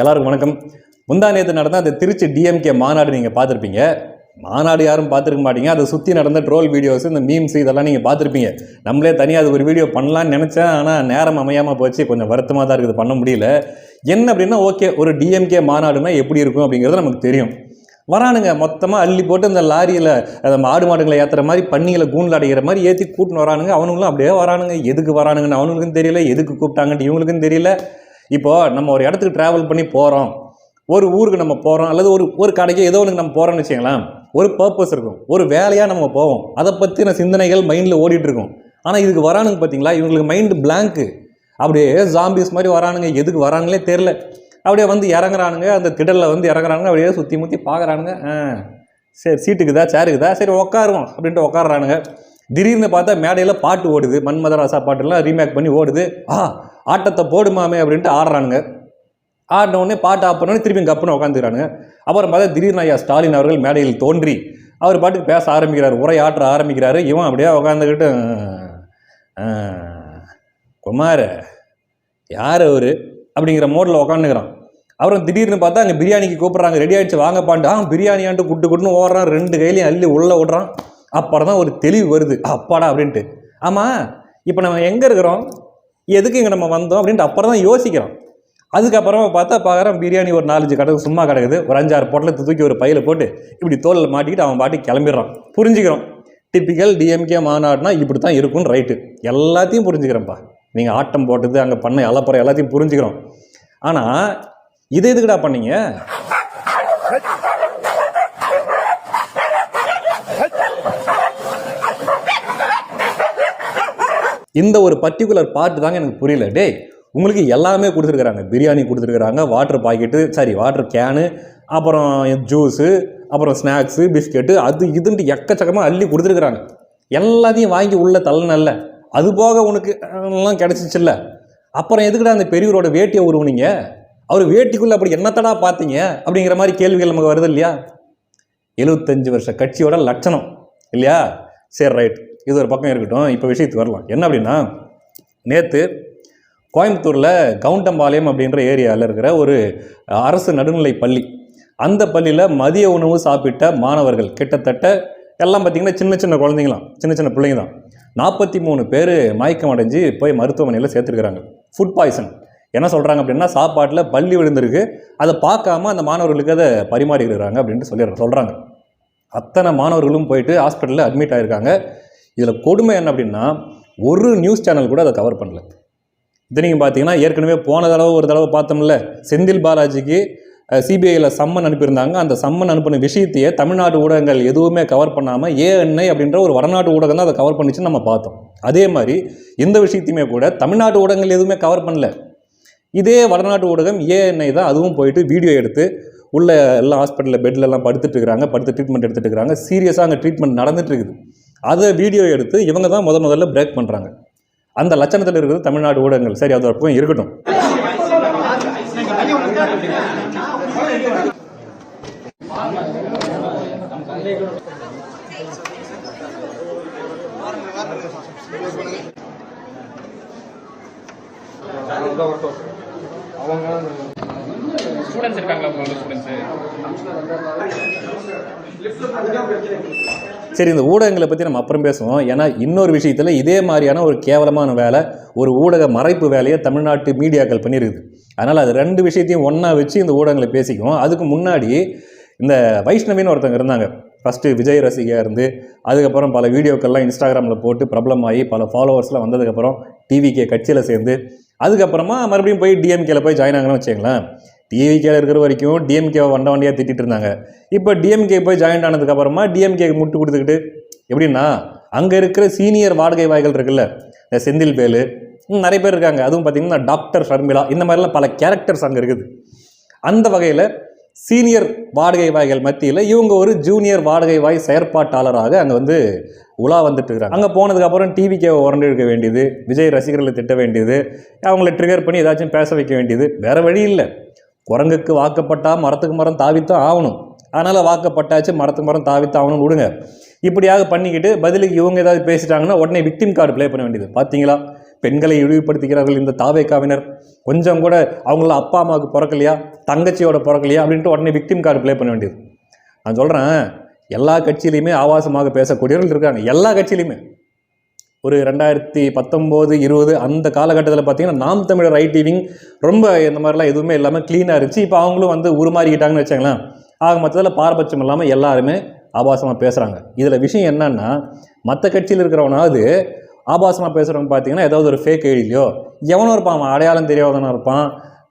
எல்லாருக்கும் வணக்கம். முந்தா நேற்று நடந்த அந்த திருச்சி டிஎம்கே மாநாடு நீங்கள் பார்த்துருப்பீங்க. மாநாடு யாரும் பார்த்துருக்க மாட்டீங்க. அதை சுற்றி நடந்த ட்ரோல் வீடியோஸ், இந்த மீம்ஸ் இதெல்லாம் நீங்கள் பார்த்துருப்பீங்க. நம்மளே தனியாக அது ஒரு வீடியோ பண்ணலான்னு நினச்சேன். ஆனால் நேரம் அமையாமல் போச்சு. கொஞ்சம் வருத்தமாக தான் இருக்குது, பண்ண முடியல. என்ன அப்படின்னா, ஓகே, ஒரு டிஎம்கே மாநாடுனா எப்படி இருக்கும் அப்படிங்கிறது நமக்கு தெரியும். வரானுங்க மொத்தமாக அள்ளி போட்டு இந்த லாரியில் ஆடு மாடுகளை ஏற்றுற மாதிரி, பன்னிகளை கூண்டில் அடைகிற மாதிரி ஏற்றி கூட்டின்னு வரானுங்க. அவனுங்களும் அப்படியே வரானுங்க. எதுக்கு வரானுங்கன்னு அவனுங்களுக்கும் தெரியல, எதுக்கு கூப்பிட்டாங்கன்ட்டு இவங்களுக்கும் தெரியல. இப்போது நம்ம ஒரு இடத்துக்கு ட்ராவல் பண்ணி போகிறோம், ஒரு ஊருக்கு நம்ம போகிறோம், அல்லது ஒரு கடைக்கு ஏதோ ஒன்று நம்ம போகிறோம்னு வச்சுக்கலாம். ஒரு பர்பஸ் இருக்கும், ஒரு வேலையாக நம்ம போவோம், அதை பற்றின சிந்தனைகள் மைண்டில் ஓடிட்டுருக்கும். ஆனால் இதுக்கு வரானுங்க பார்த்தீங்களா, இவங்களுக்கு மைண்டு பிளாங்க்கு. அப்படியே ஜாம்பிஸ் மாதிரி வரானுங்க. எதுக்கு வரானுங்களே தெரில. அப்படியே வந்து இறங்குறானுங்க, அந்த திடலில் வந்து இறங்குறானுங்க. அப்படியே சுற்றி முற்றி பார்க்குறானுங்க. சரி, சீட்டுக்குதா சேருக்குதா, சரி உட்காருவோம் அப்படின்ட்டு உட்காடுறானுங்க. திடீர்னு பார்த்தா மேடையில் பாட்டு ஓடுது. மன்மதராசா பாட்டுலாம் ரீமேக் பண்ணி ஓடுது. ஆட்டத்தை போடுமாமே அப்படின்ட்டு ஆடுறானுங்க. ஆடின உடனே பாட்டு ஆஃப் பண்ணோடனே திருப்பி கப்புன்னு உட்காந்துக்கிறானுங்க. அப்புறம் பார்த்தா திடீர்னு ஐயா ஸ்டாலின் அவர்கள் மேடையில் தோன்றி அவர் பாட்டுக்கு பேச ஆரம்பிக்கிறார், உரையாற்ற ஆரம்பிக்கிறாரு. இவன் அப்படியே உட்காந்துக்கிட்டு, குமார் யார் அவர் அப்படிங்கிற மோடில் உட்காந்துக்கிறான். அப்புறம் திடீர்னு பார்த்தா அங்கே பிரியாணிக்கு கூப்பிட்றாங்க. ரெடி ஆகிடுச்சு வாங்க பாண்டு. பிரியாணியான்ட்டு குட்டுன்னு ஓடுறான். 2 கையிலையும் அள்ளி உள்ளே விடுறான். அப்புறம் தான் ஒரு தெளிவு வருது, அப்பாடா அப்படின்ட்டு. ஆமாம், இப்போ நம்ம எங்கே இருக்கிறோம், எதுக்கு இங்கே நம்ம வந்தோம் அப்படின்ட்டு அப்புறம் தான் யோசிக்கிறோம். அதுக்கப்புறமா பார்த்தா பார்க்குறோம், பிரியாணி ஒரு 4-5 கடை சும்மா கிடக்குது. ஒரு 5-6 பொட்டலத்தை தூக்கி ஒரு பையில் போட்டு இப்படி தோலில் மாட்டிக்கிட்டு அவன் பாட்டுக்கு கிளம்பிடுறான். புரிஞ்சுக்கிறோம், டிப்பிக்கல் டிஎம்கே மாநாடுனா இப்படி தான் இருக்கும்னு. ரைட்டு, எல்லாத்தையும் புரிஞ்சுக்கிறேன்ப்பா. நீங்கள் ஆட்டம் போட்டது, அங்கே பண்ண அலப்புறம் எல்லாத்தையும் புரிஞ்சுக்கிறோம். ஆனால் இதை எதுக்குடா பண்ணீங்க? இந்த ஒரு பர்டிகுலர் பார்ட் தாங்க எனக்கு புரியல. டேய், உங்களுக்கு எல்லாமே கொடுத்துருக்குறாங்க. பிரியாணி கொடுத்துருக்குறாங்க, வாட்டர் பாக்கெட்டு, வாட்டர் கேனு, அப்புறம் ஜூஸு, அப்புறம் ஸ்நாக்ஸு, பிஸ்கெட்டு, அது இதுன்ட்டு எக்கச்சக்கமாக அள்ளி கொடுத்துருக்குறாங்க. எல்லாத்தையும் வாங்கி உள்ள தள்ளனல்ல, அது போக உனக்கு எல்லாம் கிடச்சிச்சில்ல. அப்புறம் எதுக்குடா அந்த பெரியவரோட வேட்டியை உருவுனீங்க? அவர் வேட்டிக்குள்ளே அப்படி என்னத்தடா பார்த்தீங்க அப்படிங்கிற மாதிரி கேள்விகள் நமக்கு வருது இல்லையா? 75 வருஷ கட்சியோட லட்சணம் இல்லையா? சரி, ரைட், இது ஒரு பக்கம் இருக்கட்டும். இப்போ விஷயத்துக்கு வரலாம். என்ன அப்படின்னா, நேற்று கோயம்புத்தூரில் கவுண்டம்பாளையம் அப்படின்ற ஏரியாவில் இருக்கிற ஒரு அரசு நடுநிலை பள்ளி, அந்த பள்ளியில் மதிய உணவு சாப்பிட்ட மாணவர்கள் கிட்டத்தட்ட எல்லாம் பார்த்திங்கன்னா சின்ன குழந்தைங்களாம், சின்ன பிள்ளைங்க தான். 43 பேர் மயக்கம் அடைஞ்சு போய் மருத்துவமனையில் சேர்த்துருக்குறாங்க. Food poison. என்ன சொல்கிறாங்க அப்படின்னா, சாப்பாட்டில் பள்ளி விழுந்திருக்கு, அதை பார்க்காம அந்த மாணவர்களுக்கு அதை பரிமாறிக்கிறாங்க அப்படின்ட்டு சொல்கிறாங்க. அத்தனை மாணவர்களும் போயிட்டு ஹாஸ்பிட்டலில் அட்மிட் ஆகிருக்காங்க. இதில் கொடுமை என்ன அப்படின்னா, ஒரு நியூஸ் சேனல் கூட அதை கவர் பண்ணல. இது நீங்கள் பார்த்தீங்கன்னா, ஏற்கனவே போன ஒரு தடவை பார்த்தோம்ல, செந்தில் பாலாஜிக்கு சிபிஐயில் சம்மன் அனுப்பியிருந்தாங்க. அந்த சம்மன் அனுப்பின விஷயத்தையே தமிழ்நாட்டு ஊடகங்கள் எதுவுமே கவர் பண்ணாமல் ஏஎன்ஐ அப்படின்ற ஒரு வடநாட்டு ஊடகம் தான் அதை கவர் பண்ணிச்சுன்னு நம்ம பார்த்தோம். அதே மாதிரி இந்த விஷயத்தையுமே கூட தமிழ்நாட்டு ஊடகங்கள் எதுவுமே கவர் பண்ணல. இதே வடநாட்டு ஊடகம் ஏஎன்ஐ தான் அதுவும் போயிட்டு வீடியோ எடுத்து உள்ள எல்லாம் ஹாஸ்பிட்டலில் பெட்லெல்லாம் படுத்து ட்ரீட்மெண்ட் எடுத்துகிட்டு இருக்கிறாங்க. சீரியஸாக அங்கே ட்ரீட்மெண்ட் நடந்துட்டு இருக்குது. அதை வீடியோ எடுத்து இவங்க தான் முதல்ல பிரேக் பண்ணுறாங்க. அந்த லட்சணத்தில் இருக்கிறது தமிழ்நாடு ஊடகங்கள். சரி, அது ஒரு இருக்கட்டும். ஸ்டூடண்ட்ஸ் இருக்காங்களா? சரி, இந்த ஊடகங்களை பற்றி நம்ம அப்புறம் பேசுவோம். ஏன்னா இன்னொரு விஷயத்தில் இதே மாதிரியான ஒரு கேவலமான வேலை, ஒரு ஊடக மறைப்பு வேலையை தமிழ்நாட்டு மீடியாக்கள் பண்ணியிருக்குது. அதனால் அது 2 விஷயத்தையும் ஒன்றா வச்சு இந்த ஊடகங்களை பேசிக்குவோம். அதுக்கு முன்னாடி இந்த வைஷ்ணவின்னு ஒருத்தங்க இருந்தாங்க. ஃபஸ்ட்டு விஜய் ரசிகையாக இருந்து, அதுக்கப்புறம் பல வீடியோக்கள்லாம் இன்ஸ்டாகிராமில் போட்டு பிரபலமாகி பல ஃபாலோவர்ஸ்லாம் வந்ததுக்கப்புறம் டிவிகே கட்சியில் சேர்ந்து, அதுக்கப்புறமா மறுபடியும் போய் டிஎம்கேல போய் ஜாயின் ஆகணும்னு வச்சுங்களேன். டிவிகேல இருக்கிற வரைக்கும் டிஎம்கேவை வண்டியாக திட்டிகிட்டு இருந்தாங்க. இப்போ டிஎம்கே போய் ஜாயின் ஆனதுக்கப்புறமா டிஎம்கேக்கு முட்டு கொடுத்துக்கிட்டு, எப்படின்னா அங்கே இருக்கிற சீனியர் வாடகை வாய்கள் இருக்குல்ல, இந்த செந்தில் வேலு, நிறைய பேர் இருக்காங்க. அதுவும் பார்த்திங்கன்னா டாக்டர் ஷர்மிளா, இந்த மாதிரிலாம் பல கேரக்டர்ஸ் அங்கே இருக்குது. அந்த வகையில் சீனியர் வாடகை வாய்கள் மத்தியில் இவங்க ஒரு ஜூனியர் வாடகை வாய் செயற்பாட்டாளராக அங்கே வந்து உலா வந்துட்டு இருக்கிறாங்க. அங்கே போனதுக்கப்புறம் டிவிக்கேவை உரண்டு எடுக்க வேண்டியது, விஜய் ரசிகர்களை திட்ட வேண்டியது, அவங்கள ட்ரிகர் பண்ணி ஏதாச்சும் பேச வைக்க வேண்டியது. வேறு வழி இல்லை. குரங்குக்கு வாக்கப்பட்டால் மரத்துக்கு மரம் தாவித்தான் ஆகணும். அதனால் வாக்கப்பட்டாச்சு, மரத்துக்கு மரம் தாவித்தான் ஆகணும்னு விடுங்க. இப்படியாக பண்ணிக்கிட்டு பதிலுக்கு இவங்க ஏதாவது பேசிட்டாங்கன்னா உடனே விக்டிம் கார்டு ப்ளே பண்ண வேண்டியது. பார்த்தீங்களா, பெண்களை இழிவுபடுத்துகிறார்கள் இந்த தாவேக்காவினர். கொஞ்சம் கூட அவங்கள அப்பா அம்மாவுக்கு பிறக்கலையா, தங்கச்சியோட பிறக்கலையா அப்படின்ட்டு உடனே விக்டிம் கார்டு ப்ளே பண்ண வேண்டியது. நான் சொல்கிறேன், எல்லா கட்சியிலையுமே ஆபாசமாக பேசக்கூடியவர்கள் இருக்காங்க, எல்லா கட்சியிலையுமே. ஒரு 2019, 20 அந்த காலகட்டத்தில் பார்த்தீங்கன்னா நாம் தமிழர் ஐடி விங் ரொம்ப இந்த மாதிரிலாம் எதுவுமே இல்லாமல் க்ளீனாக இருந்துச்சு. இப்போ அவங்களும் வந்து உருமாறிக்கிட்டாங்கன்னு வச்சாங்களேன். ஆக மொத்தத்தில் பாரபட்சம் இல்லாமல் எல்லாருமே ஆபாசமாக பேசுகிறாங்க. இதில் விஷயம் என்னன்னா, மற்ற கட்சியில் இருக்கிறவனாவது ஆபாசமாக பேசுகிறவங்க பார்த்தீங்கன்னா ஏதாவது ஒரு ஃபேக் ஐடியிலையோ எவனோ இருப்பான், அவன் அடையாளம் தெரியாதவனா இருப்பான்,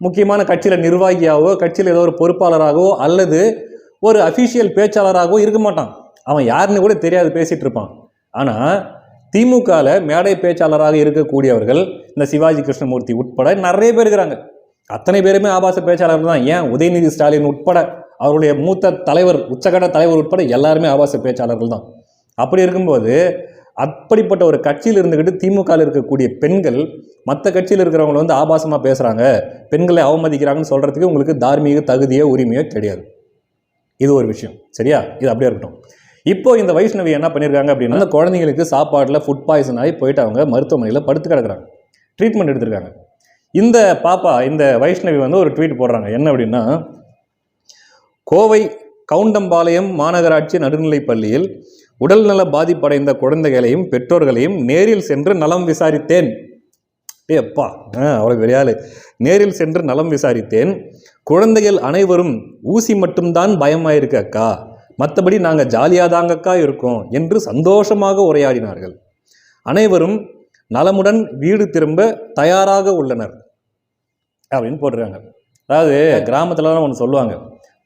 முக்கியமான கட்சியில் நிர்வாகியாகவோ கட்சியில் ஏதோ ஒரு பொறுப்பாளராகவோ அல்லது ஒரு அஃபிஷியல் பேச்சாளராகவோ இருக்க மாட்டான். அவன் யாருன்னு கூட தெரியாது, பேசிகிட்டு இருப்பான். ஆனால் திமுகவில் மேடை பேச்சாளராக இருக்கக்கூடியவர்கள் இந்த சிவாஜி கிருஷ்ணமூர்த்தி உட்பட நிறைய பேர் இருக்கிறாங்க. அத்தனை பேருமே ஆபாச பேச்சாளர்கள் தான். ஏன் உதயநிதி ஸ்டாலின் உட்பட அவருடைய மூத்த தலைவர், உச்சகட்ட தலைவர் உட்பட எல்லாருமே ஆபாச பேச்சாளர்கள் தான். அப்படி இருக்கும்போது அப்படிப்பட்ட ஒரு கட்சியில் இருந்துக்கிட்டு திமுகவில் இருக்கக்கூடிய பெண்கள் மற்ற கட்சியில் இருக்கிறவங்க வந்து ஆபாசமாக பேசுகிறாங்க, பெண்களை அவமதிக்கிறாங்கன்னு சொல்கிறதுக்கு உங்களுக்கு தார்மீக தகுதியோ உரிமையோ கிடையாது. இது ஒரு விஷயம், சரியா? இது அப்படியே இருக்கட்டும். இப்போ இந்த வைஷ்ணவி என்ன பண்ணியிருக்காங்க அப்படின்னா, அந்த குழந்தைங்களுக்கு சாப்பாட்டில் ஃபுட் பாய்சன் ஆகி போயிட்டு அவங்க மருத்துவமனையில் படுத்து கிடக்குறாங்க, ட்ரீட்மெண்ட் எடுத்திருக்காங்க. இந்த பாப்பா, இந்த வைஷ்ணவி வந்து ஒரு ட்வீட் போடுறாங்க. என்ன அப்படின்னா, கோவை கவுண்டம்பாளையம் மாநகராட்சி நடுநிலைப் பள்ளியில் உடல்நல பாதிப்படைந்த குழந்தைகளையும் பெற்றோர்களையும் நேரில் சென்று நலம் விசாரித்தேன். அப்பா அவ்வளோ பெரிய ஆளு. நேரில் சென்று நலம் விசாரித்தேன். குழந்தைகள் அனைவரும் ஊசி மட்டும்தான் பயமாயிருக்கு அக்கா, மற்றபடி நாங்கள் ஜாலியாக தாங்கக்கா இருக்கோம் என்று சந்தோஷமாக உரையாடினார்கள். அனைவரும் நலமுடன் வீடு திரும்ப தயாராக உள்ளனர் அப்படின்னு போட்டிருக்காங்க. அதாவது கிராமத்துலலாம் ஒன்று சொல்லுவாங்க,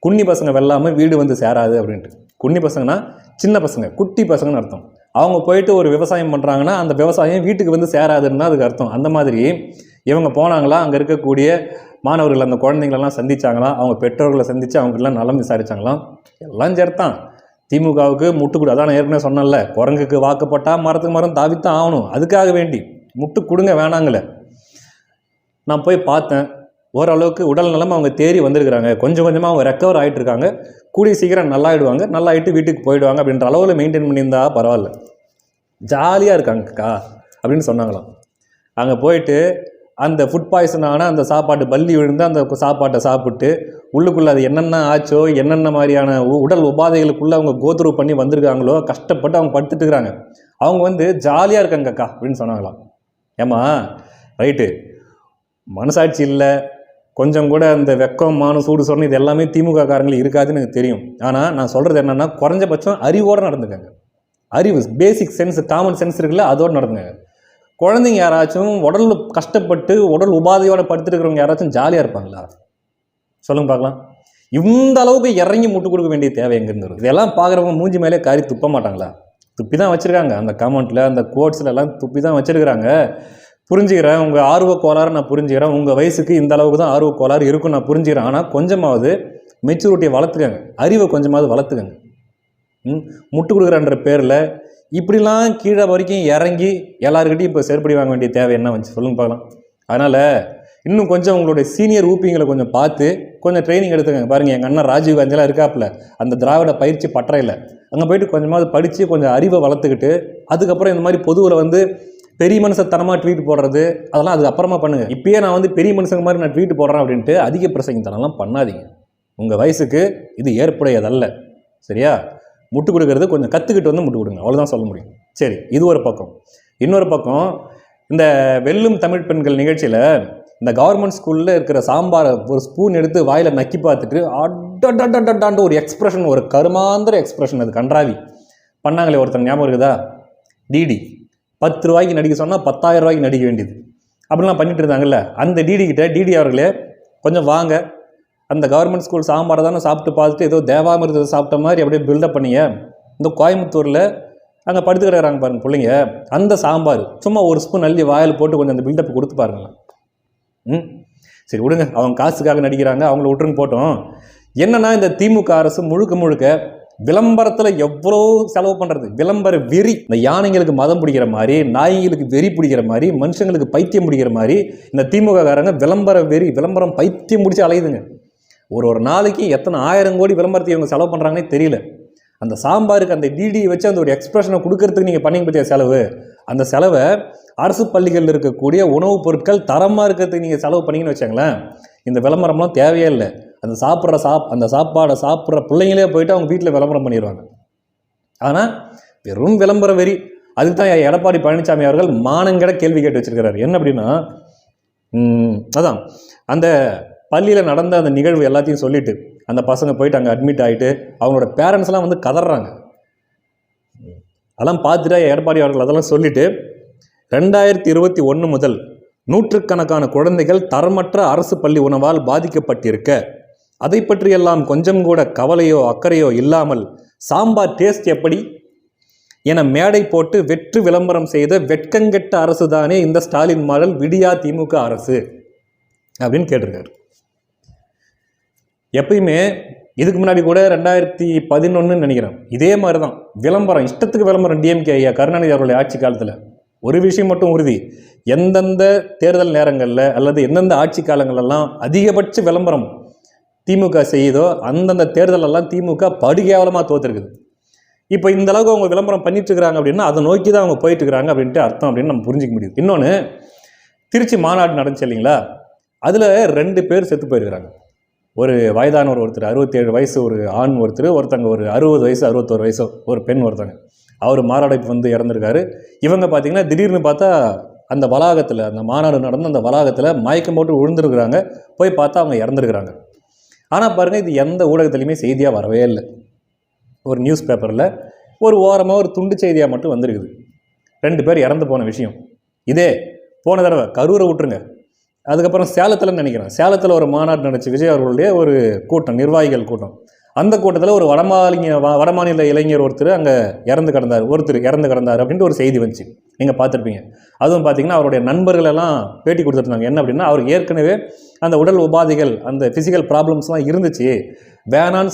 குன்னி பசங்க வெல்லாமல் வீடு வந்து சேராது அப்படின்ட்டு. குன்னி பசங்கன்னா சின்ன பசங்க, குட்டி பசங்கன்னு அர்த்தம். அவங்க போயிட்டு ஒரு விவசாயம் பண்ணுறாங்கன்னா அந்த விவசாயம் வீட்டுக்கு வந்து சேராதுன்னு அதுக்கு அர்த்தம். அந்த மாதிரி இவங்க போனாங்களா, அங்கே இருக்கக்கூடிய மாணவர்கள் அந்த குழந்தைங்களெல்லாம் சந்திச்சாங்களாம், அவங்க பெற்றோர்களை சந்தித்து அவங்கெல்லாம் நலம் விசாரித்தாங்களாம். எல்லாம் சேர்த்தான். திமுகவுக்கு முட்டு கொடு, அதான் நான் ஏற்கனவே சொன்னேன்ல, குரங்குக்கு வாக்குப்பட்டால் மரத்துக்கு மரம் தாவித்தான் ஆகணும். அதுக்காக வேண்டி முட்டு கொடுங்க வேணாங்களே. நான் போய் பார்த்தேன், ஓரளவுக்கு உடல் நலம் அவங்க தேறி வந்திருக்கிறாங்க, கொஞ்சம் கொஞ்சமாக அவங்க ரெக்கவர் ஆகிட்டு இருக்காங்க, கூடிய சீக்கிரம் நல்லாயிடுவாங்க, நல்லாயிட்டு வீட்டுக்கு போயிடுவாங்க அப்படின்ற அளவில் மெயின்டைன் பண்ணியிருந்தா பரவாயில்ல, ஜாலியாக இருக்காங்கக்கா அப்படின்னு சொன்னாங்களாம். அங்கே போயிட்டு அந்த ஃபுட் பாய்சனான அந்த சாப்பாட்டு பல்லி விழுந்து அந்த சாப்பாட்டை சாப்பிட்டு உள்ளுக்குள்ளே அது என்னென்ன ஆச்சோ, என்னென்ன மாதிரியான உடல் உபாதைகளுக்குள்ளே அவங்க கோத்ரூ பண்ணி வந்திருக்காங்களோ, கஷ்டப்பட்டு அவங்க படுத்துட்டு இருக்கிறாங்க. அவங்க வந்து ஜாலியாக இருக்காங்கக்கா அப்படின்னு சொன்னாங்களாம். ஏம்மா ரைட்டு, மனசாட்சி இல்லை, கொஞ்சம் கூட அந்த வெக்கம் மானம் சூடு சொன்ன இது எல்லாமே திமுக காரங்களுக்கு இருக்காதுன்னு எனக்கு தெரியும். ஆனால் நான் சொல்கிறது என்னென்னா, குறைஞ்சபட்சம் அறிவோடு நடந்துக்கங்க. அறிவு, பேசிக் சென்ஸ், காமன் சென்ஸ் இருக்குல்ல, அதோடு நடந்துங்க. குழந்தைங்க யாராச்சும் உடல் கஷ்டப்பட்டு உடல் உபாதையோடு படுத்துருக்கிறவங்க யாராச்சும் ஜாலியாக இருப்பாங்களா? சொல்லுங்க பார்க்கலாம். இந்த அளவுக்கு இறங்கி முட்டு கொடுக்க வேண்டிய தேவை எங்கேருந்து? இதெல்லாம் பார்க்குறவங்க மூஞ்சி மேலே காரி துப்ப மாட்டாங்களா? துப்பி தான் வச்சுருக்காங்க. அந்த கமெண்ட்டில், அந்த கோட்ஸில் எல்லாம் துப்பி தான் வச்சுருக்கிறாங்க. புரிஞ்சுக்கிறேன், உங்கள் ஆர்வ கோளாறு நான் புரிஞ்சுக்கிறேன், உங்கள் வயசுக்கு இந்த அளவுக்கு தான் ஆர்வ கோளாறு இருக்கும் நான் புரிஞ்சுக்கிறேன். ஆனால் கொஞ்சமாவது மெச்சூரிட்டியை வளர்த்துக்கங்க, அறிவை கொஞ்சமாவது வளர்த்துக்கங்க. முட்டு கொடுக்குறன்ற பேரில் இப்படிலாம் கீழே வரைக்கும் இறங்கி எல்லாருக்கிட்டையும் இப்போ செருப்படி வாங்க வேண்டிய தேவை என்ன வந்துச்சு சொல்லுங்க பார்க்கலாம். அதனால் இன்னும் கொஞ்சம் உங்களுடைய சீனியர் ஊப்பிங்களை கொஞ்சம் பார்த்து கொஞ்சம் ட்ரைனிங் எடுத்துக்கங்க. பாருங்கள், எங்கள் அண்ணன் ராஜீவ் காந்திலாம் இருக்காப்புல, அந்த திராவிட பயிற்சி பற்றையில் அங்கே போயிட்டு கொஞ்சமாவது படித்து கொஞ்சம் அறிவை வளர்த்துக்கிட்டு அதுக்கப்புறம் இந்த மாதிரி பொதுவில் வந்து பெரிய மனுஷத்தனமாக ட்வீட் போடுறது அதெல்லாம் அதுக்கப்புறமா பண்ணுங்கள். இப்போயே நான் வந்து பெரிய மனுஷங்க மாதிரி நான் ட்வீட் போடுறேன் அப்படின்ட்டு அதிக பிரசங்கத்தனம்லாம் பண்ணாதீங்க. உங்கள் வயசுக்கு இது ஏற்புடையதல்ல, சரியா? முட்டு கொடுக்கறது கொஞ்சம் கற்றுக்கிட்டு வந்து முட்டு கொடுங்க, அவ்வளோதான் சொல்ல முடியும். சரி, இது ஒரு பக்கம். இன்னொரு பக்கம், இந்த வெல்லும் தமிழ் பெண்கள் நிகழ்ச்சியில் இந்த கவர்மெண்ட் ஸ்கூலில் இருக்கிற சாம்பாரை ஒரு ஸ்பூன் எடுத்து வாயில் நக்கி பார்த்துட்டு அடடாண்டு ஒரு எக்ஸ்ப்ரெஷன், ஒரு கருமாந்திர எக்ஸ்ப்ரெஷன், அது கன்றாவி பண்ணாங்களே ஒருத்தர், ஞாபகம் இருக்குதா? டிடி 10 ரூபாய்க்கு நடிக்க சொன்னால் 10,000 ரூபாய்க்கு நடிக்க வேண்டியது அப்படிலாம் பண்ணிட்டு இருந்தாங்கல்ல. அந்த டிடி அவர்களே கொஞ்சம் வாங்க, அந்த கவர்மெண்ட் ஸ்கூல் சாம்பாரை தானே சாப்பிட்டு பார்த்துட்டு ஏதோ தேவாமிர்தத்தை சாப்பிட்ட மாதிரி அப்படியே பில்டப் பண்ணிங்க. இந்த கோயம்புத்தூரில் அங்கே படுத்து கிடக்குறாங்க பாருங்கள் பிள்ளைங்க, அந்த சாம்பார் சும்மா ஒரு ஸ்பூன் அள்ளி வாயில் போட்டு கொஞ்சம் அந்த பில்டப் கொடுத்து பாருங்களேன். சரி விடுங்க, அவங்க காசுக்காக நடிக்கிறாங்க, அவங்கள விட்டுருங்க போட்டோம். என்னன்னா, இந்த திமுக அரசு முழுக்க விளம்பரத்தில் எவ்வளோ செலவு பண்ணுறது, விளம்பர வெறி. இந்த யானைங்களுக்கு மதம் பிடிக்கிற மாதிரி, நாய்களுக்கு வெறி பிடிக்கிற மாதிரி, மனுஷங்களுக்கு பைத்தியம் பிடிக்கிற மாதிரி இந்த திமுக காரங்க விளம்பர வெறி, விளம்பரம் பைத்தியம் பிடிச்சி அலையுதுங்க. ஒரு நாளைக்கு எத்தனை 1000 கோடி விளம்பரத்தை இவங்க செலவு பண்ணுறாங்கன்னே தெரியல. அந்த சாம்பாருக்கு அந்த டிடியை வச்சு அந்த ஒரு எக்ஸ்பிரஷனை கொடுக்கறதுக்கு நீங்கள் பண்ணிங்க பற்றிய செலவு, அந்த செலவை அரசு பள்ளிகளில் இருக்கக்கூடிய உணவுப் பொருட்கள் தரமாக இருக்கிறதுக்கு நீங்கள் செலவு பண்ணிங்கன்னு வச்சாங்களேன், இந்த விளம்பரம்லாம் தேவையே இல்லை. அந்த சாப்பாடை சாப்பிட்ற பிள்ளைங்களே போயிட்டு அவங்க வீட்டில் விளம்பரம் பண்ணிடுவாங்க. ஆனால் வெறும் விளம்பர வெறி. அதுக்கு தான் எடப்பாடி பழனிசாமி அவர்கள் மானங்கட கேள்வி கேட்டு வச்சிருக்கிறார். என்ன அப்படின்னா, அதான் அந்த பள்ளியில் நடந்த அந்த நிகழ்வு எல்லாத்தையும் சொல்லிட்டு அந்த பசங்க போயிட்டு அங்கே அட்மிட் ஆகிட்டு அவங்களோட பேரண்ட்ஸ்லாம் வந்து கதறாங்க. அதெல்லாம் பார்த்துட்டு எடப்பாடி அவர்கள் அதெல்லாம் சொல்லிட்டு 2021 முதல் நூற்றுக்கணக்கான குழந்தைகள் தரமற்ற அரசு பள்ளி உணவால் பாதிக்கப்பட்டிருக்க அதை பற்றியெல்லாம் கொஞ்சம் கூட கவலையோ அக்கறையோ இல்லாமல் சாம்பார் டேஸ்ட் எப்படி என மேடை போட்டு வெற்று விளம்பரம் செய்த வெட்கங்கெட்ட அரசு தானே இந்த ஸ்டாலின் மாடல் விடியா திமுக அரசு அப்படின்னு கேட்டிருக்காரு. எப்பயுமே இதுக்கு முன்னாடி கூட 2011 நினைக்கிறேன், இதே மாதிரி தான் விளம்பரம், இஷ்டத்துக்கு விளம்பரம். டிஎம்கே ஐயா கருணாநிதி அவர்களுடைய ஆட்சி காலத்தில் ஒரு விஷயம் மட்டும் உறுதி, எந்தெந்த தேர்தல் நேரங்களில் அல்லது எந்தெந்த ஆட்சி காலங்களெல்லாம் அதிகபட்ச விளம்பரம் திமுக செய்யுதோ அந்தந்த தேர்தலெல்லாம் திமுக படுகேவலமாக தோற்றுருக்குது. இப்போ இந்த அளவுக்கு அவங்க விளம்பரம் பண்ணிட்டு இருக்கிறாங்க அப்படின்னா அதை நோக்கி தான் அவங்க போயிட்டு இருக்கிறாங்க அப்படின்ட்டு அர்த்தம் அப்படின்னு நம்ம புரிஞ்சிக்க முடியுது. இன்னொன்று, திருச்சி மாநாடு நடந்துச்சு இல்லைங்களா, அதில் 2 பேர் செத்து போயிருக்கிறாங்க. ஒரு வயதானவர் ஒருத்தர் 67 வயசு ஒரு ஆண் ஒருத்தங்க ஒரு 60 வயசு 61 வயசு ஒரு பெண் ஒருத்தங்க. அவர் மாரடைப்பு வந்து இறந்துருக்காரு. இவங்க பார்த்தீங்கன்னா திடீர்னு பார்த்தா அந்த வளாகத்தில், அந்த மாநாடு நடந்த அந்த வளாகத்தில் மயக்கம் போட்டு விழுந்துருக்குறாங்க. போய் பார்த்தா அவங்க இறந்துருக்குறாங்க. ஆனால் பாருங்கள், இது எந்த ஊடகத்துலையுமே செய்தியாக வரவே இல்லை. ஒரு நியூஸ் பேப்பரில் ஒரு ஓரமாக ஒரு துண்டு செய்தியாக மட்டும் வந்திருக்குது. 2 பேர் இறந்து போன விஷயம். இதே போன தடவை கரூரை விட்டுருங்க, அதுக்கப்புறம் சேலத்தில் நினைக்கிறேன், சேலத்தில் ஒரு மாநாடு நடந்துச்சு, விஜய் அவர்களுடைய ஒரு கூட்டம், நிர்வாகிகள் கூட்டம். அந்த கூட்டத்தில் ஒரு வடமாநில இளைஞர் ஒருத்தர் அங்கே இறந்து கிடந்தார் அப்படின்ட்டு ஒரு செய்தி வந்துச்சு, நீங்கள் பார்த்துருப்பீங்க. அதுவும் பார்த்தீங்கன்னா அவருடைய நண்பர்களெல்லாம் பேட்டி கொடுத்துருந்தாங்க. என்ன அப்படின்னா, அவருக்கு ஏற்கனவே அந்த உடல் உபாதைகள், அந்த ஃபிசிக்கல் ப்ராப்ளம்ஸ்லாம் இருந்துச்சு, வேணான்னு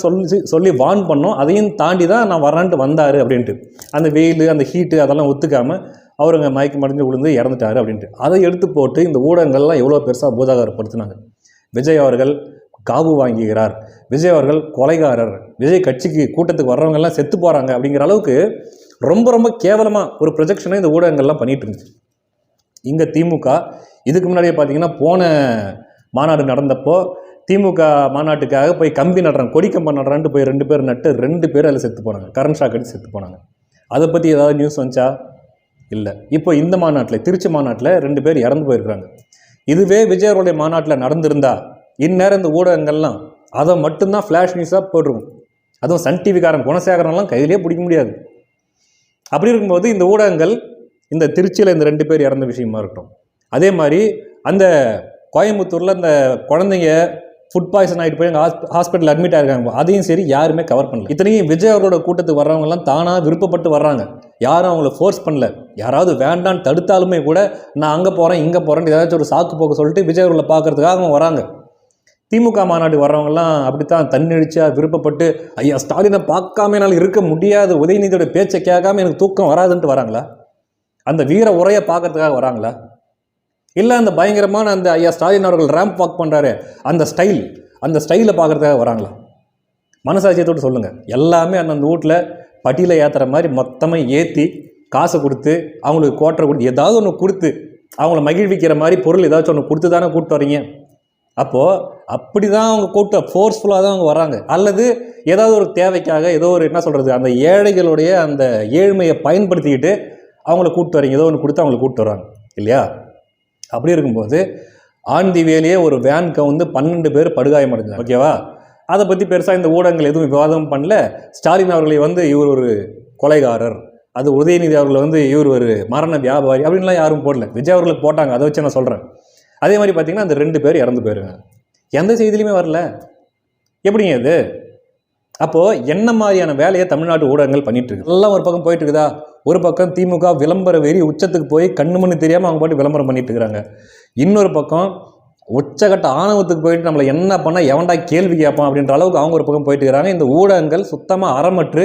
சொல்லி வார்ன் பண்ணோம், அதையும் தாண்டி தான் நான் வரேன்ட்டு வந்தார் அப்படின்ட்டு. அந்த வெயில், அந்த ஹீட்டு அதெல்லாம் ஒத்துக்காமல் அவருங்க மயக்கம் அடைஞ்சு விழுந்து இறந்துட்டார் அப்படின்ட்டு. அதை எடுத்து போட்டு இந்த ஊடகங்கள்லாம் எவ்வளோ பெருசாக பூதாகரப்படுத்தினாங்க. விஜய் அவர்கள் காவு வாங்குகிறார், விஜய் அவர்கள் கொலைகாரர், விஜய் கட்சிக்கு கூட்டத்துக்கு வர்றவங்கெல்லாம் செத்து போகிறாங்க அப்படிங்கிற அளவுக்கு ரொம்ப ரொம்ப கேவலமாக ஒரு ப்ரொஜெக்ஷனை இந்த ஊடகங்கள்லாம் பண்ணிகிட்டு இருந்துச்சு. இங்கே திமுக இதுக்கு முன்னாடியே பார்த்தீங்கன்னா போன மாநாடு நடந்தப்போ திமுக மாநாட்டுக்காக போய் கம்பி நடுறாங்க, கொடி கம்பம் நடுறான்ட்டு போய் 2 பேர் நட்டு 2 பேர் அதில் செத்து போனாங்க, கரண்ட் ஷாக் அடித்து செத்து போனாங்க. அதை பற்றி ஏதாவது நியூஸ் வந்துச்சா? இல்லை. இப்போ இந்த மாநாட்டில், திருச்சி மாநாட்டில் 2 பேர் இறந்து போயிருக்கிறாங்க. இதுவே விஜயருடைய மாநாட்டில் நடந்திருந்தா இந்நேரம் இந்த ஊடகங்கள்லாம் அதை மட்டும்தான் ஃப்ளாஷ் நியூஸாக போட்டிருக்கும். அதுவும் சன் டிவிக்காரன் குணசேகரன்லாம் கையிலே பிடிக்க முடியாது. அப்படி இருக்கும்போது இந்த ஊடகங்கள் இந்த திருச்சியில் இந்த 2 பேர் இறந்த விஷயமா இருக்கட்டும், அதே மாதிரி அந்த கோயம்புத்தூரில் இந்த குழந்தைங்க ஃபுட் பாய்சன் ஆகிட்டு போய் எங்கள் ஹாஸ்பிட்டல் அட்மிட் ஆகிருக்காங்க, அதையும் சரி யாருமே கவர் பண்ணல. இத்தனையும் விஜய் அவர்களோட கூட்டத்துக்கு வர்றவங்கலாம் தானாக விருப்பப்பட்டு வர்றாங்க, யாரும் அவங்கள ஃபோர்ஸ் பண்ணல. யாராவது வேண்டான்னு தடுத்தாலுமே கூட நான் அங்கே போகிறேன் இங்கே போகிறேன்னு ஏதாச்சும் ஒரு சாக்கு போக்க சொல்லிட்டு விஜய் அவர்களை பார்க்கறதுக்காக அவங்க வராங்க. திமுக மாநாடு வர்றவங்கலாம் அப்படித்தான் தன்னெழுச்சியாக விருப்பப்பட்டு ஐயா ஸ்டாலினை பார்க்காம என்னால் இருக்க முடியாது, உதயநிதியோட பேச்சை கேட்காம எனக்கு தூக்கம் வராதுன்ட்டு வராங்களா? அந்த வீர உரையை பார்க்கறதுக்காக வராங்களா? இல்லை அந்த பயங்கரமான அந்த ஐயா ஸ்டாலின் அவர்கள் ரேம்ப் வாக் பண்ணுறாரு அந்த ஸ்டைலை பார்க்குறதுக்காக வராங்களா? மனசாட்சியத்தோடு சொல்லுங்கள். எல்லாமே அந்தந்த வீட்டில் பட்டியலை ஏற்றுற மாதிரி மொத்தமாக ஏற்றி காசை கொடுத்து அவங்களுக்கு கோட்டரை கொடுத்து ஏதாவது ஒன்று கொடுத்து அவங்கள மகிழ்விக்கிற மாதிரி பொருள் ஏதாச்சும் ஒன்று கொடுத்து தானே கூப்பிட்டு வரீங்க. அப்போது அப்படி தான் அவங்க கூப்பிட்டு ஃபோர்ஸ்ஃபுல்லாக தான் அவங்க வராங்க. அல்லது ஏதாவது ஒரு தேவைக்காக ஏதோ ஒரு என்ன சொல்கிறது அந்த ஏழைகளுடைய அந்த ஏழ்மையை பயன்படுத்திக்கிட்டு அவங்கள கூப்பிட்டு வரீங்க, ஏதோ ஒன்று கொடுத்து அவங்கள கூப்பிட்டு வராங்க இல்லையா? அப்படி இருக்கும்போது ஆண்டி வேலையே ஒரு வேன் கவுந்து 12 பேர் படுகாயம் அடைஞ்சாங்க. ஓகேவா? அதை பற்றி பெருசாக இந்த ஊடகங்கள் எதுவும் விவாதம் பண்ணல. ஸ்டாலின் அவர்களை வந்து இவர் ஒரு கொலைகாரர், அது உதயநிதி அவர்களை வந்து இவர் ஒரு மரண வியாபாரி அப்படின்லாம் யாரும் போடல. விஜய் அவர்களுக்கு போட்டாங்க, அதை வச்சு நான் சொல்கிறேன். அதே மாதிரி பார்த்திங்கன்னா அந்த 2 பேர் இறந்து போயிருங்க, எந்த செய்திலையுமே வரல. எப்படிங்க இது? அப்போது என்ன மாதிரியான வேலையை தமிழ்நாட்டு ஊடகங்கள் பண்ணிட்டு இருக்கு? எல்லாம் ஒரு பக்கம் போயிட்டு இருக்குதா? ஒரு பக்கம் திமுக விளம்பர வெறி உச்சத்துக்கு போய் கண்ணு மண்ணு தெரியாமல் அவங்க பாட்டு விளம்பரம் பண்ணிட்டு இருக்கிறாங்க. இன்னொரு பக்கம் உச்சகட்ட ஆணவத்துக்கு போயிட்டு நம்மளை என்ன பண்ணால் எவன்டா கேள்வி கேட்பான் அப்படின்ற அளவுக்கு அவங்க ஒரு பக்கம் போயிட்டு இருக்கிறாங்க. இந்த ஊடகங்கள் சுத்தமாக அறமற்று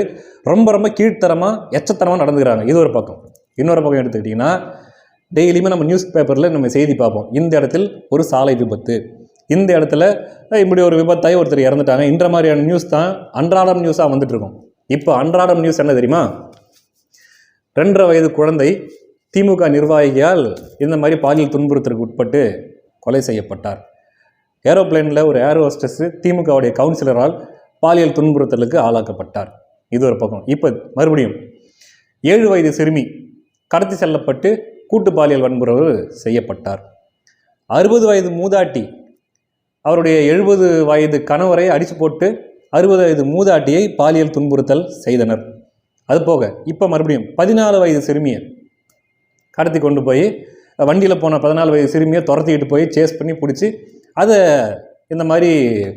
ரொம்ப ரொம்ப கீழ்த்தரமாக எச்சத்தனமாக நடந்துக்கிறாங்க. இது ஒரு பக்கம். இன்னொரு பக்கம் எடுத்துக்கிட்டிங்கன்னா டெய்லியுமே நம்ம நியூஸ் பேப்பரில் நம்ம செய்தி பார்ப்போம், இந்த இடத்தில் ஒரு சாலை விபத்து, இந்த இடத்துல இப்படி ஒரு விபத்தாகி ஒருத்தர் இறந்துட்டாங்க. இந்த மாதிரியான நியூஸ் தான் அன்றாடம் நியூஸாக வந்துட்டு இருக்கும். இப்போ அன்றாடம் நியூஸ் என்ன தெரியுமா? 2.5 வயது குழந்தை திமுக நிர்வாகியால் இந்த மாதிரி பாலியல் துன்புறுத்தலுக்கு உட்பட்டு கொலை செய்யப்பட்டார். ஏரோப்ளேனில் ஒரு ஏர் ஹோஸ்டஸ் திமுகவுடைய கவுன்சிலரால் பாலியல் துன்புறுத்தலுக்கு ஆளாக்கப்பட்டார். இது ஒரு பக்கம். இப்போ மறுபடியும் 7 வயது சிறுமி கடத்தி செல்லப்பட்டு கூட்டு பாலியல் வன்புறவு செய்யப்பட்டார். 60 வயது மூதாட்டி அவருடைய 70 வயது கணவரை அடித்து போட்டு 60 வயது மூதாட்டியை பாலியல் துன்புறுத்தல் செய்தனர். அதுபோக இப்போ மறுபடியும் 14 வயது சிறுமியை கடத்தி கொண்டு போய் வண்டியில் போன 14 வயது சிறுமியை துரத்திக்கிட்டு போய் சேஸ் பண்ணி பிடிச்சி அதை இந்த மாதிரி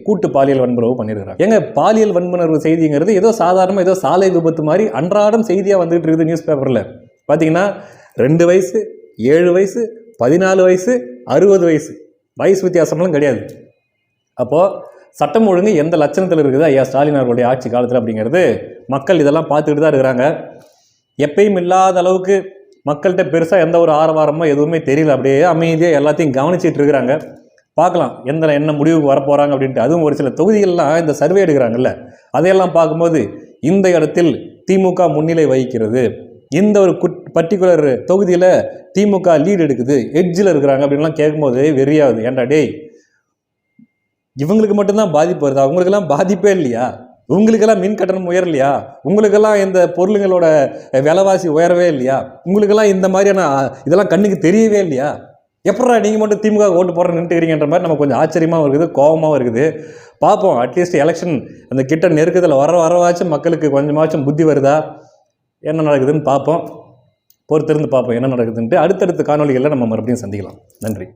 கூட்டு பாலியல் வன்புணர்வு பண்ணியிருக்கிறாங்க. ஏங்க பாலியல் வன்புணர்வு செய்திங்கிறது ஏதோ சாதாரணமாக ஏதோ சாலை விபத்து மாதிரி அன்றாடம் செய்தியாக வந்துகிட்டு இருக்குது நியூஸ் பேப்பரில். பார்த்தீங்கன்னா 2 வயசு 7 வயசு 14 வயசு 60 வயசு வித்தியாசம்லாம் கிடையாது. அப்போது சட்டம் ஒழுங்கு எந்த லட்சணத்தில் இருக்குது ஐயா ஸ்டாலின் அவர்களுடைய ஆட்சி காலத்தில் அப்படிங்கிறது மக்கள் இதெல்லாம் பார்த்துக்கிட்டு தான் இருக்கிறாங்க. எப்பயும் இல்லாத அளவுக்கு மக்கள்கிட்ட பெருசாக எந்த ஒரு ஆரவாரமோ எதுவுமே தெரியல. அப்படியே அமைதியாக எல்லாத்தையும் கவனிச்சிட்டு இருக்கிறாங்க. பார்க்கலாம் என்ன முடிவுக்கு வரப்போகிறாங்க அப்படின்ட்டு. அதுவும் ஒரு சில தொகுதிகள்லாம் இந்த சர்வே எடுக்கிறாங்கல்ல, அதையெல்லாம் பார்க்கும்போது இந்த இடத்தில் திமுக முன்னிலை வகிக்கிறது, இந்த ஒரு பர்டிகுலர் தொகுதியில் திமுக லீடு எடுக்குது, எட்ஜில் இருக்கிறாங்க அப்படின்லாம் கேட்கும்போது வெறியாகுது. ஏன்டா டேய், இவங்களுக்கு மட்டும்தான் பாதிப்பு வருதா? உங்களுக்கெல்லாம் பாதிப்பே இல்லையா? உங்களுக்கெல்லாம் மின் கட்டணம் உயரலையா? உங்களுக்கெல்லாம் இந்த பொருளுங்களோட விலைவாசி உயரவே இல்லையா? உங்களுக்கெல்லாம் இந்த மாதிரியான இதெல்லாம் கண்ணுக்கு தெரியவே இல்லையா? எப்படா நீங்கள் மட்டும் திமுக ஓட்டு போடுற நின்றுக்கிறீங்கன்ற மாதிரி நமக்கு கொஞ்சம் ஆச்சரியமாகவும் இருக்குது, கோபமாகவும் இருக்குது. பார்ப்போம், அட்லீஸ்ட் எலெக்ஷன் அந்த கிட்ட நெருக்கத்தில் வரவாச்சும் மக்களுக்கு கொஞ்சமாச்சும் புத்தி வருதா, என்ன நடக்குதுன்னு பார்ப்போம். பொறுத்திருந்து பார்ப்போம் என்ன நடக்குதுன்ட்டு. அடுத்தடுத்த காணொலிகளில் நம்ம மறுபடியும் சந்திக்கலாம். நன்றி.